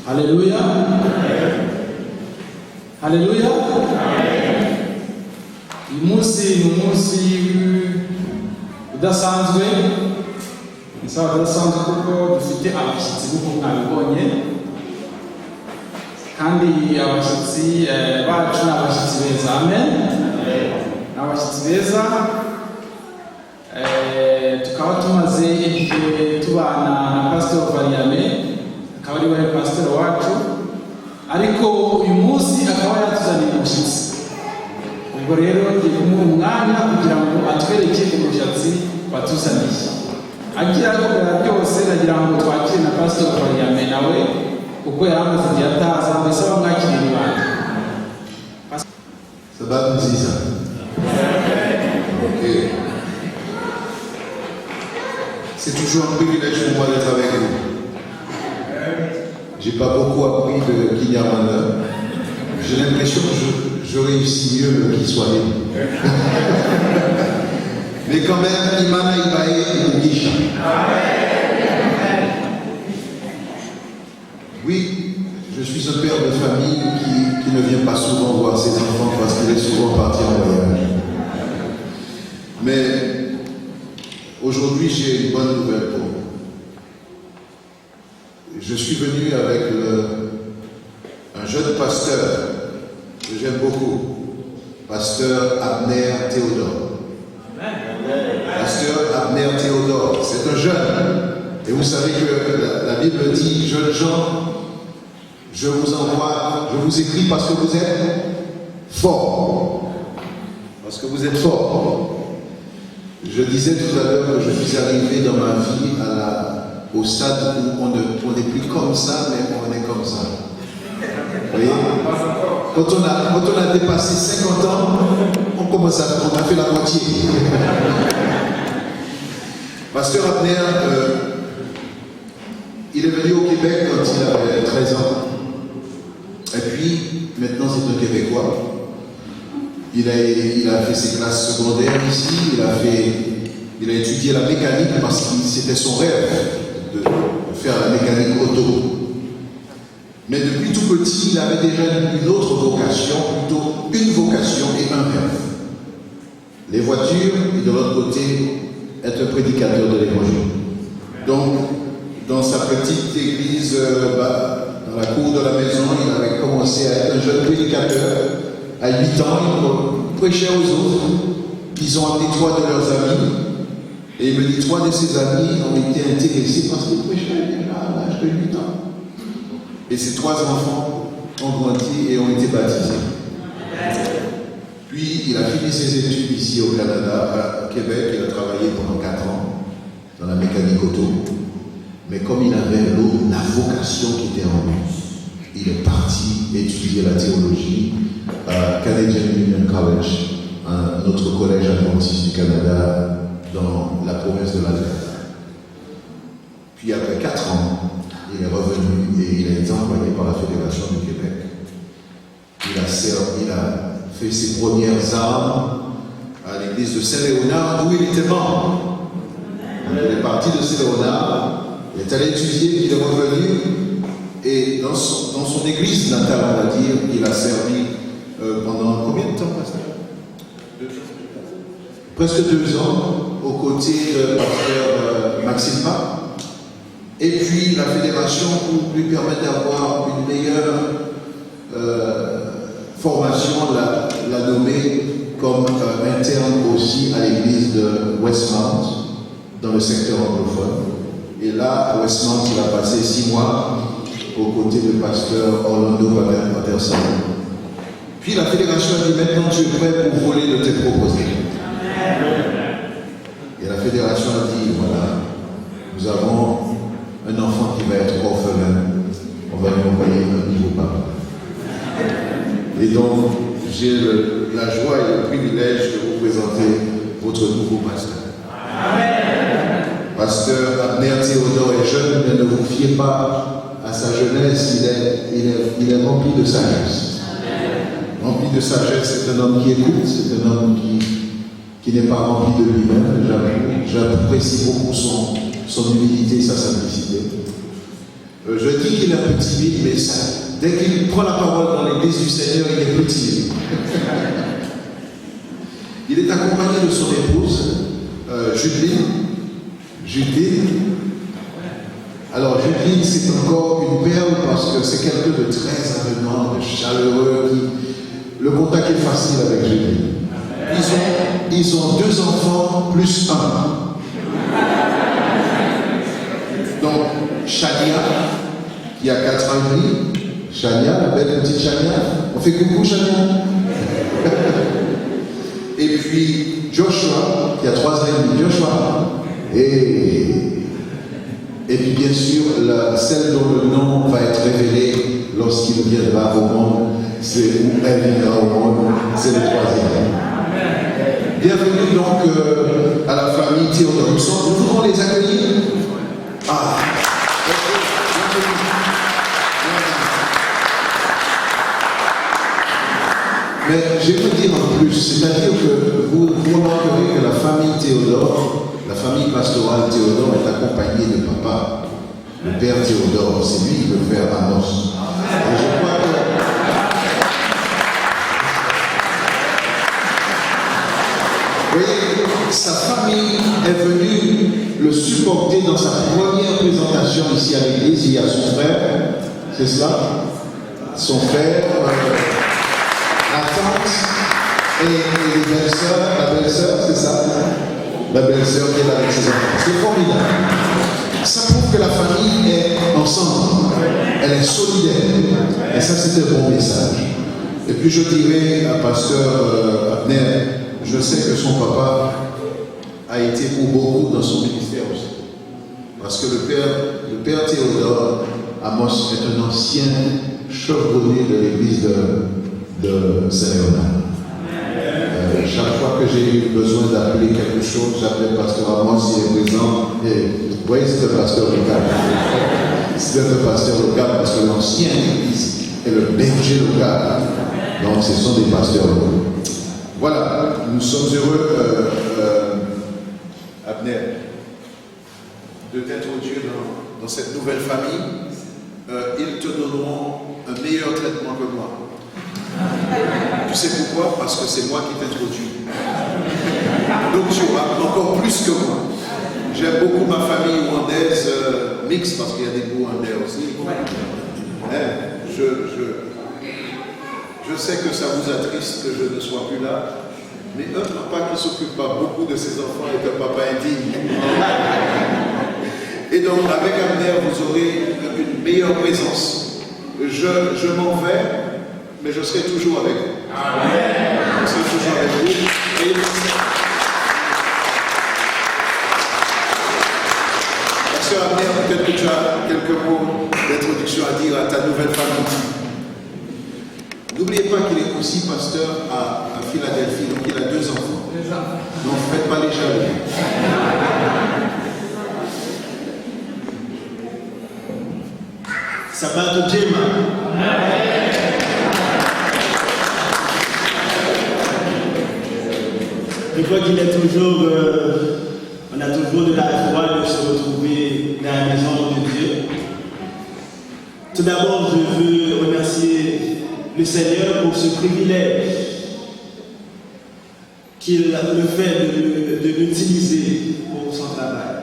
Alléluia. Alléluia. Umunsi ni umunsi udasanzwe. Nisaba udasanzwe kuko dufite abashyitsi kuko mwabibonye. Kandi abashyitsi bacu ni abashyitsi beza. Amen. Abashyitsi beza. Tukaba tumaze igihe tubana na Pastor Variame, akaba ari we pastor wacu, ariko uyu munsi akaba yatuzaniye umushyitsi. Ubwo rero ngiye kumuha umwanya kugira ngo atwereke umushyitsi batuzaniye. Agira akora byose nagira ngo twakire na Pastor Variame nawe kuko yaramaze igihe ataza, mbese bamwakiriye ibanga. Sababu nziza. Okay. C'est toujours un privilège pour moi d'être avec vous. J'ai pas beaucoup appris de Kinyarwanda. J'ai l'impression que je réussis mieux qu'il soit né. Mais quand même, Imana Ibae English. Oui, je suis un père de famille qui ne vient pas souvent voir ses enfants parce qu'il est souvent parti en voyage. Mais aujourd'hui, j'ai une bonne nouvelle pour vous. Je suis venu avec un jeune pasteur que j'aime beaucoup, pasteur Abner Théodore. Pasteur Abner Théodore, c'est un jeune. Et vous savez que la Bible dit, jeunes gens, je vous envoie, je vous écris parce que vous êtes forts. Parce que vous êtes forts. Je disais tout à l'heure que je suis arrivé dans ma vie au stade où on n'est plus comme ça, mais on est comme ça. Vous voyez? Quand on a dépassé 50 ans, on a fait la moitié. Pasteur Abner, il est venu au Québec quand il avait 13 ans. Et puis, maintenant c'est un Québécois. Il a fait ses classes secondaires ici, il a étudié la mécanique parce que c'était son rêve de faire la mécanique auto. Mais depuis tout petit, il avait déjà une autre vocation, plutôt une vocation et un rêve. Les voitures, et de l'autre côté, être un prédicateur de l'évangile. Donc, dans sa petite église, dans la cour de la maison, il avait commencé à être un jeune prédicateur. À 8 ans, il prêchait aux autres. Ils ont amené 3 de leurs amis. Et il me dit 3 de ses amis ont été intéressés parce qu'ils prêchaient déjà à l'âge de 8 ans. Et ces 3 enfants ont grandi et ont été baptisés. Puis il a fini ses études ici au Canada, à Québec. Il a travaillé pendant 4 ans dans la mécanique auto. Mais comme il avait la vocation qui était en lui, il est parti étudier la théologie à Canadian Union College, un autre collège adventiste du Canada dans la province de l'Alberta. Puis après 4 ans, il est revenu et il a été envoyé par la Fédération du Québec. Il a fait ses premières armes à l'église de Saint-Léonard, où il était membre. Il est parti de Saint-Léonard, il est allé étudier, puis il est revenu. Et dans son église natale, on va dire, il a servi pendant combien de temps, pasteur? Presque 2 ans, aux côtés de pasteur Maxime Pape. Et puis la fédération, pour lui permettre d'avoir une meilleure formation, l'a nommé comme interne aussi à l'église de Westmount, dans le secteur anglophone. Et là, à Westmount, il a passé 6 mois aux côtés du pasteur Orlando Patterson. Puis la fédération a dit, maintenant tu es prêt pour voler de tes proposés. Et la fédération a dit, voilà, nous avons un enfant qui va être orphelin, on va lui envoyer un nouveau papa. Et donc, j'ai la joie et le privilège de vous présenter votre nouveau pasteur. Pasteur Abner Théodore est jeune, mais ne vous fiez pas à sa jeunesse, il est rempli de sagesse. Rempli de sagesse, c'est un homme qui écoute, c'est un homme qui n'est pas rempli de lui-même. J'apprécie beaucoup son humilité et sa simplicité. Je dis qu'il est un peu timide, mais dès qu'il prend la parole dans l'église du Seigneur, il est plus timide. Il est accompagné de son épouse, Judith. Alors, Judith, c'est encore une perle parce que c'est quelqu'un de très avenant, de chaleureux. Le contact est facile avec Judith. Ils ont 2 enfants plus 1. Donc, Chania, qui a 4 ans et demi. Chania, la belle petite Chania. On fait coucou, Chania. Et puis, Joshua, qui a 3 ans et demi. Joshua. Et puis, bien sûr, celle dont le nom va être révélé lorsqu'il viendra au monde, c'est où elle viendra au monde, c'est le 3e. Bienvenue donc à la famille Théodore. Nous voudrons les accueillir. Ah. Mais je vais vous dire en plus, c'est-à-dire que vous remarquerez que la famille Théodore, la famille pastorale Théodore est accompagnée de papa, le père Théodore, c'est lui le père Amos. Et je crois que vous voyez, sa famille est venue le supporter dans sa première présentation ici à l'église. Il y a son frère, c'est cela, son frère, la tante et les belles-sœurs, la belle-sœur, c'est ça, la belle-sœur qui est là avec ses enfants. C'est formidable. Ça prouve que la famille est ensemble, elle est solidaire. Et ça, c'est un bon message. Et puis je dirais à pasteur Abner, je sais que son papa a été pour beaucoup dans son ministère aussi. Parce que le père Théodore Amos est un ancien chevronné de l'église de Saint-Léonard. Chaque fois que j'ai eu besoin d'appeler quelque chose, j'appelais pasteur Amos, il est présent. Et vous voyez, c'est un pasteur local. C'est un pasteur local parce que l'ancien église est le berger local. Donc ce sont des pasteurs locaux. Voilà, nous sommes heureux, Abner, de t'introduire dans cette nouvelle famille. Ils te donneront un meilleur traitement que moi. Tu sais pourquoi? Parce que c'est moi qui t'introduis. Donc tu auras encore plus que moi. J'aime beaucoup ma famille rwandaise mixte parce qu'il y a des Rwandais aussi. Je sais que ça vous attriste que je ne sois plus là, mais un papa qui ne s'occupe pas beaucoup de ses enfants est un papa indigne. Et donc, avec Abner, vous aurez une meilleure présence. Je m'en vais, mais je serai toujours avec vous. Je serai toujours avec vous. Et Pasteur Abner, peut-être que tu as quelques mots d'introduction à dire à ta nouvelle famille. N'oubliez pas qu'il est aussi pasteur à Philadelphie, donc il a 2 enfants. Donc ne faites pas les jaloux. Sabato Jema. Je crois qu'il est toujours, on a toujours de la joie de se retrouver dans la maison de Dieu. Tout d'abord, je veux remercier le Seigneur pour ce privilège qu'il me fait de l'utiliser pour son travail.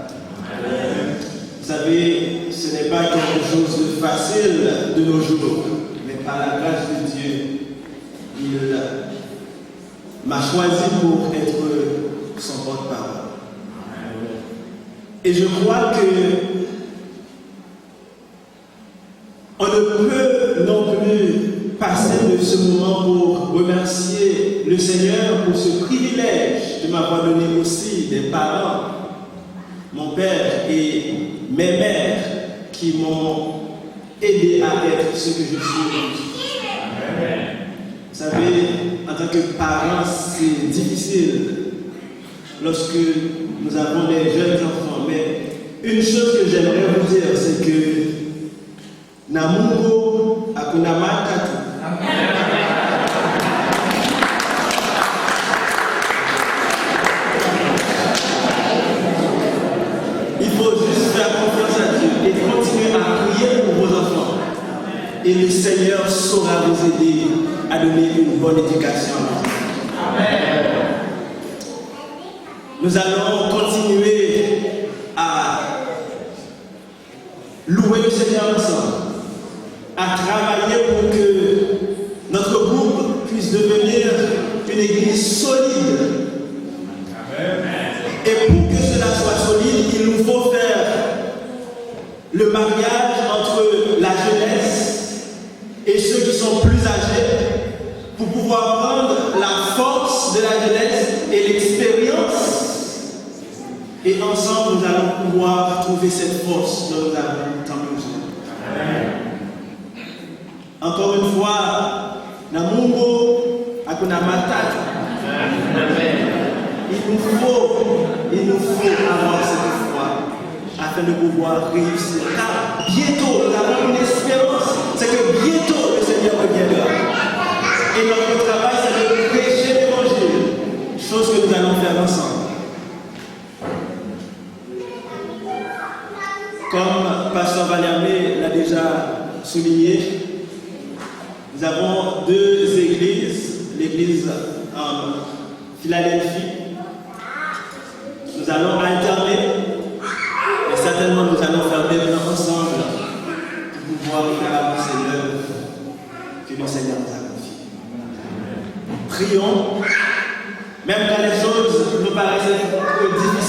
Vous savez, ce n'est pas quelque chose de facile de nos jours, mais par la grâce de Dieu, il m'a choisi pour être son porte-parole. Et je crois que on ne peut non plus passer de ce moment pour remercier le Seigneur pour ce privilège de m'avoir donné aussi des parents, mon père et mes mères qui m'ont aidé à être ce que je suis aujourd'hui. Vous savez, en tant que parent, c'est difficile lorsque nous avons des jeunes enfants, mais une chose que j'aimerais vous dire, c'est que Namungo hakuna matatu. Il faut juste faire confiance à Dieu et continuer à prier pour et le Seigneur saura vous aider à donner une bonne éducation. Amen. Nous allons continuer à louer le Seigneur ensemble, à travailler pour que notre groupe puisse devenir une église solide. Amen. Et pour que cela soit solide, il nous faut faire le mariage entre la jeunesse et ceux qui sont plus âgés pour pouvoir prendre la force de la jeunesse et l'expérience. Et ensemble, nous allons pouvoir trouver cette force dont nous avons tant besoin. Encore une fois, Namungo, Akuna Matata. Il nous faut avoir cette foi afin de pouvoir réussir. Car bientôt, nous avons une espérance, c'est que bientôt le Seigneur reviendra. Et notre travail, c'est de prêcher l'évangile, chose que nous allons faire ensemble. Comme Pasteur Valiamé l'a déjà souligné, nous avons deux églises, l'église en Philadelphie. Nous allons alterner et certainement nous allons faire des plans ensemble pour pouvoir faire avancer l'œuvre que le Seigneur nous a confiée. Prions, même quand les choses nous paraissent difficiles.